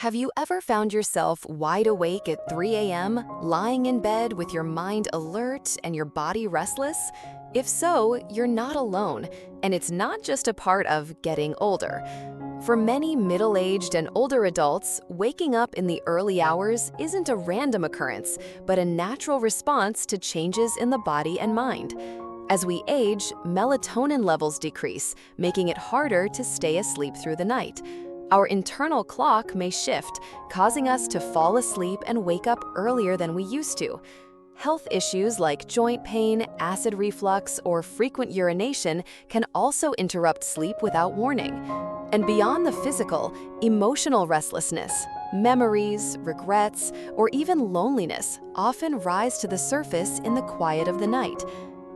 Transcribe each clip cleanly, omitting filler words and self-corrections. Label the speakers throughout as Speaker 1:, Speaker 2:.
Speaker 1: Have you ever found yourself wide awake at 3 a.m., lying in bed with your mind alert and your body restless? If so, you're not alone, and it's not just a part of getting older. For many middle-aged and older adults, waking up in the early hours isn't a random occurrence, but a natural response to changes in the body and mind. As we age, melatonin levels decrease, making it harder to stay asleep through the night. Our internal clock may shift, causing us to fall asleep and wake up earlier than we used to. Health issues like joint pain, acid reflux, or frequent urination can also interrupt sleep without warning. And beyond the physical, emotional restlessness, memories, regrets, or even loneliness often rise to the surface in the quiet of the night.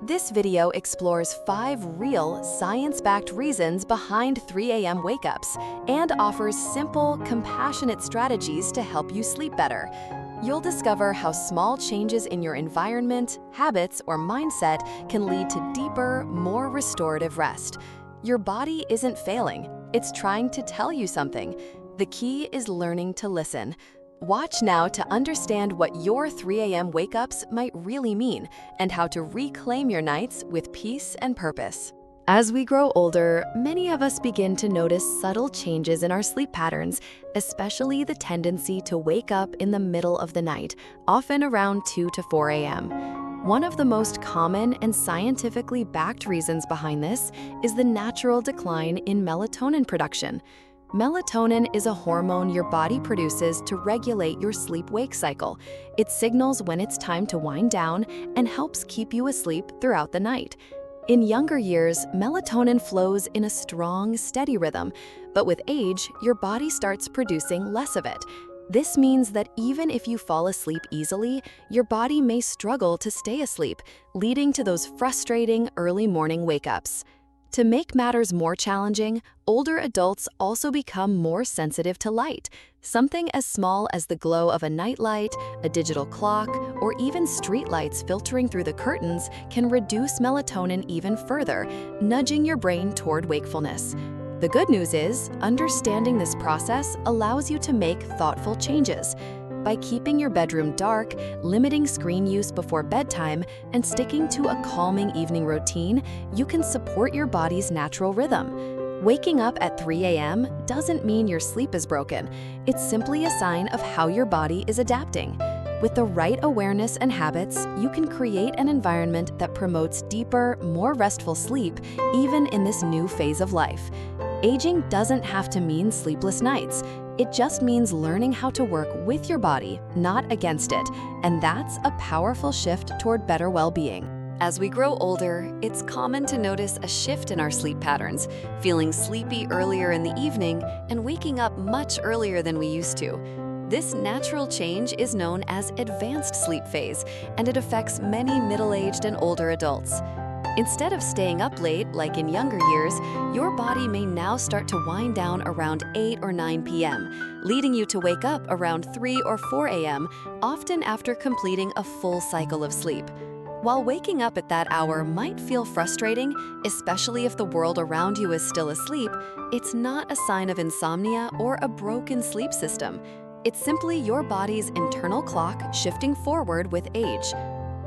Speaker 1: This video explores 5 real, science-backed reasons behind 3 a.m. wake-ups and offers simple, compassionate strategies to help you sleep better. You'll discover how small changes in your environment, habits, or mindset can lead to deeper, more restorative rest. Your body isn't failing, it's trying to tell you something. The key is learning to listen. Watch now to understand what your 3 a.m. wake-ups might really mean and how to reclaim your nights with peace and purpose. As we grow older, many of us begin to notice subtle changes in our sleep patterns, especially the tendency to wake up in the middle of the night, often around 2 to 4 a.m. One of the most common and scientifically backed reasons behind this is the natural decline in melatonin production. Melatonin is a hormone your body produces to regulate your sleep-wake cycle. It signals when it's time to wind down and helps keep you asleep throughout the night. In younger years, melatonin flows in a strong, steady rhythm, but with age, your body starts producing less of it. This means that even if you fall asleep easily, your body may struggle to stay asleep, leading to those frustrating early morning wake-ups. To make matters more challenging, older adults also become more sensitive to light. Something as small as the glow of a nightlight, a digital clock, or even street lights filtering through the curtains can reduce melatonin even further, nudging your brain toward wakefulness. The good news is, understanding this process allows you to make thoughtful changes. By keeping your bedroom dark, limiting screen use before bedtime, and sticking to a calming evening routine, you can support your body's natural rhythm. Waking up at 3 a.m. doesn't mean your sleep is broken. It's simply a sign of how your body is adapting. With the right awareness and habits, you can create an environment that promotes deeper, more restful sleep, even in this new phase of life. Aging doesn't have to mean sleepless nights. It just means learning how to work with your body, not against it, and that's a powerful shift toward better well-being. As we grow older, it's common to notice a shift in our sleep patterns, feeling sleepy earlier in the evening and waking up much earlier than we used to. This natural change is known as advanced sleep phase, and it affects many middle-aged and older adults. Instead of staying up late like in younger years, your body may now start to wind down around 8 or 9 p.m., leading you to wake up around 3 or 4 a.m., often after completing a full cycle of sleep. While waking up at that hour might feel frustrating, especially if the world around you is still asleep, it's not a sign of insomnia or a broken sleep system. It's simply your body's internal clock shifting forward with age.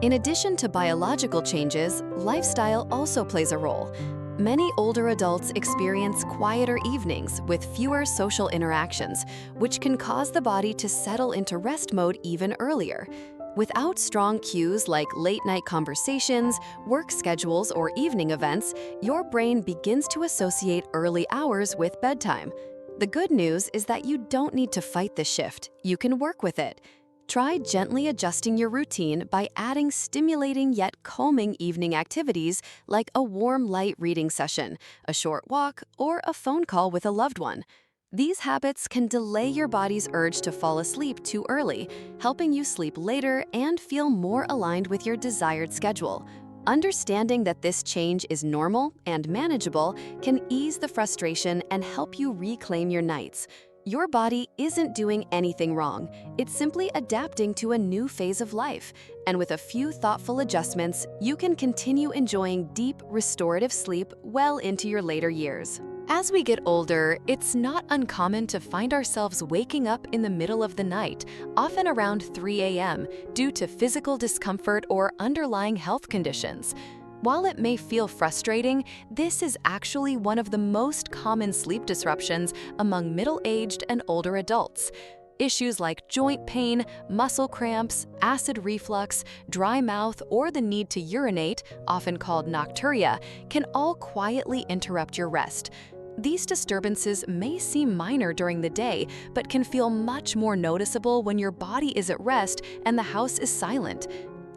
Speaker 1: In addition to biological changes, lifestyle also plays a role. Many older adults experience quieter evenings with fewer social interactions, which can cause the body to settle into rest mode even earlier. Without strong cues like late-night conversations, work schedules, or evening events, your brain begins to associate early hours with bedtime. The good news is that you don't need to fight this shift. You can work with it. Try gently adjusting your routine by adding stimulating yet calming evening activities like a warm light reading session, a short walk, or a phone call with a loved one. These habits can delay your body's urge to fall asleep too early, helping you sleep later and feel more aligned with your desired schedule. Understanding that this change is normal and manageable can ease the frustration and help you reclaim your nights. Your body isn't doing anything wrong. It's simply adapting to a new phase of life. And with a few thoughtful adjustments, you can continue enjoying deep, restorative sleep well into your later years. As we get older, it's not uncommon to find ourselves waking up in the middle of the night, often around 3 a.m., due to physical discomfort or underlying health conditions. While it may feel frustrating, this is actually one of the most common sleep disruptions among middle-aged and older adults. Issues like joint pain, muscle cramps, acid reflux, dry mouth, or the need to urinate, often called nocturia, can all quietly interrupt your rest. These disturbances may seem minor during the day, but can feel much more noticeable when your body is at rest and the house is silent.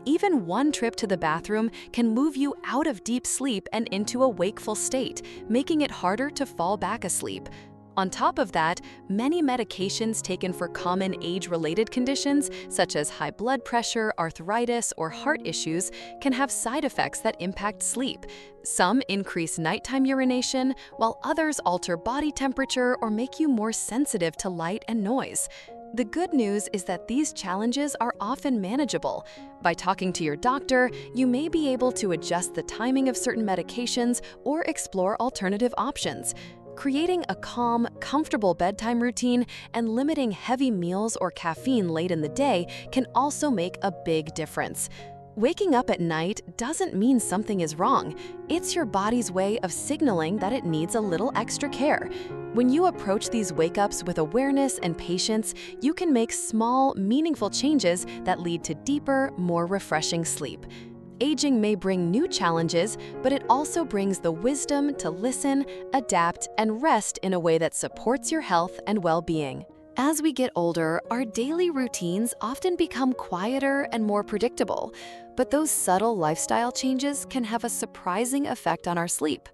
Speaker 1: Even one trip to the bathroom can move you out of deep sleep and into a wakeful state, making it harder to fall back asleep. On top of that, many medications taken for common age-related conditions, such as high blood pressure, arthritis, or heart issues, can have side effects that impact sleep. Some increase nighttime urination, while others alter body temperature or make you more sensitive to light and noise. The good news is that these challenges are often manageable. By talking to your doctor, you may be able to adjust the timing of certain medications or explore alternative options. Creating a calm, comfortable bedtime routine and limiting heavy meals or caffeine late in the day can also make a big difference. Waking up at night doesn't mean something is wrong. It's your body's way of signaling that it needs a little extra care. When you approach these wake-ups with awareness and patience, you can make small, meaningful changes that lead to deeper, more refreshing sleep. Aging may bring new challenges, but it also brings the wisdom to listen, adapt, and rest in a way that supports your health and well-being. As we get older, our daily routines often become quieter and more predictable, but those subtle lifestyle changes can have a surprising effect on our sleep.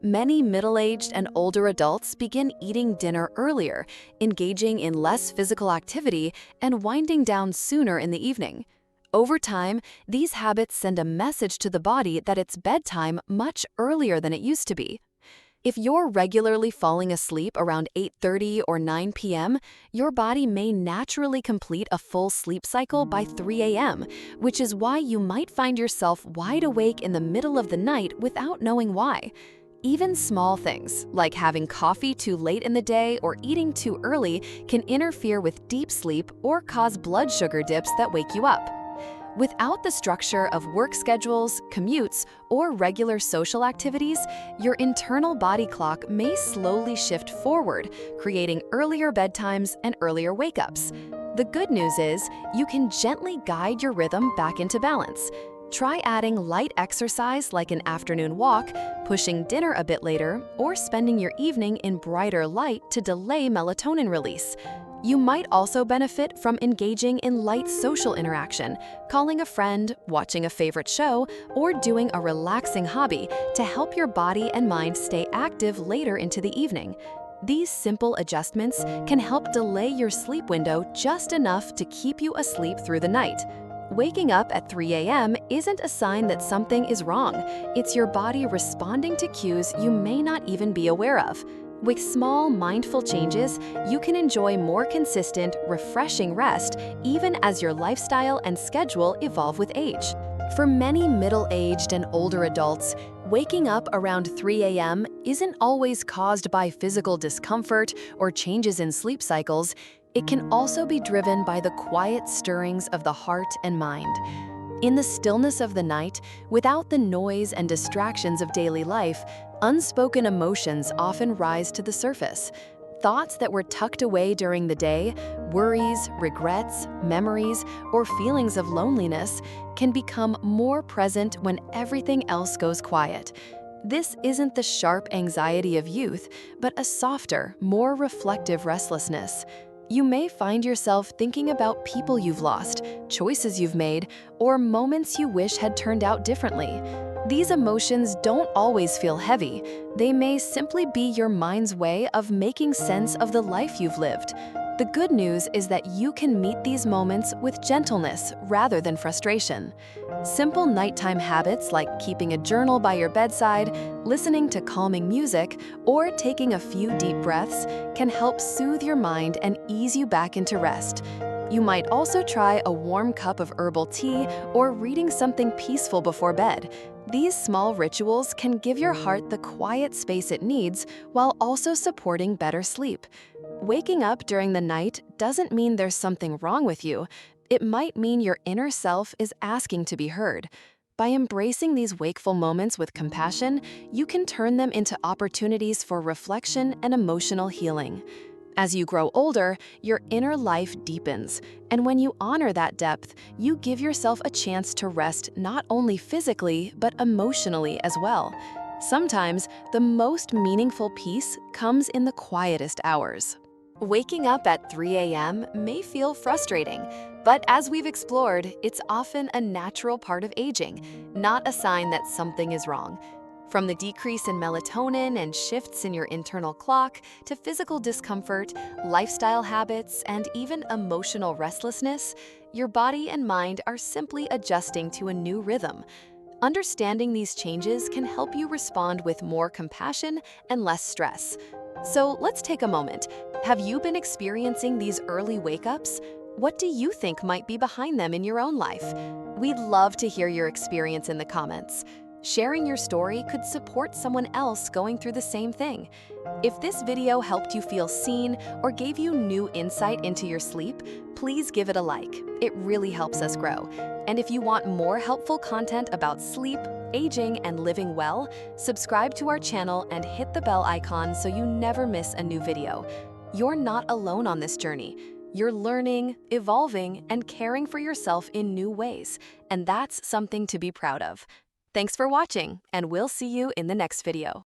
Speaker 1: Many middle-aged and older adults begin eating dinner earlier, engaging in less physical activity, and winding down sooner in the evening. Over time, these habits send a message to the body that it's bedtime much earlier than it used to be. If you're regularly falling asleep around 8:30 or 9 p.m., your body may naturally complete a full sleep cycle by 3 a.m., which is why you might find yourself wide awake in the middle of the night without knowing why. Even small things, like having coffee too late in the day or eating too early, can interfere with deep sleep or cause blood sugar dips that wake you up. Without the structure of work schedules, commutes, or regular social activities, your internal body clock may slowly shift forward, creating earlier bedtimes and earlier wake-ups. The good news is, you can gently guide your rhythm back into balance. Try adding light exercise like an afternoon walk, pushing dinner a bit later, or spending your evening in brighter light to delay melatonin release. You might also benefit from engaging in light social interaction, calling a friend, watching a favorite show, or doing a relaxing hobby to help your body and mind stay active later into the evening. These simple adjustments can help delay your sleep window just enough to keep you asleep through the night. Waking up at 3 a.m. isn't a sign that something is wrong. It's your body responding to cues you may not even be aware of. With small, mindful changes, you can enjoy more consistent, refreshing rest even as your lifestyle and schedule evolve with age. For many middle-aged and older adults, waking up around 3 a.m. isn't always caused by physical discomfort or changes in sleep cycles. It can also be driven by the quiet stirrings of the heart and mind. In the stillness of the night, without the noise and distractions of daily life, unspoken emotions often rise to the surface. Thoughts that were tucked away during the day, worries, regrets, memories, or feelings of loneliness can become more present when everything else goes quiet. This isn't the sharp anxiety of youth, but a softer, more reflective restlessness. You may find yourself thinking about people you've lost, choices you've made, or moments you wish had turned out differently. These emotions don't always feel heavy. They may simply be your mind's way of making sense of the life you've lived. The good news is that you can meet these moments with gentleness rather than frustration. Simple nighttime habits like keeping a journal by your bedside, listening to calming music, or taking a few deep breaths can help soothe your mind and ease you back into rest. You might also try a warm cup of herbal tea or reading something peaceful before bed. These small rituals can give your heart the quiet space it needs while also supporting better sleep. Waking up during the night doesn't mean there's something wrong with you. It might mean your inner self is asking to be heard. By embracing these wakeful moments with compassion, you can turn them into opportunities for reflection and emotional healing. As you grow older, your inner life deepens, and when you honor that depth, you give yourself a chance to rest not only physically, but emotionally as well. Sometimes, the most meaningful peace comes in the quietest hours. Waking up at 3 a.m. may feel frustrating, but as we've explored, it's often a natural part of aging, not a sign that something is wrong. From the decrease in melatonin and shifts in your internal clock to physical discomfort, lifestyle habits, and even emotional restlessness, your body and mind are simply adjusting to a new rhythm. Understanding these changes can help you respond with more compassion and less stress. So let's take a moment. Have you been experiencing these early wake-ups? What do you think might be behind them in your own life? We'd love to hear your experience in the comments. Sharing your story could support someone else going through the same thing. If this video helped you feel seen or gave you new insight into your sleep, please give it a like. It really helps us grow. And if you want more helpful content about sleep, aging, and living well, subscribe to our channel and hit the bell icon so you never miss a new video. You're not alone on this journey. You're learning, evolving, and caring for yourself in new ways, and that's something to be proud of. Thanks for watching, and we'll see you in the next video.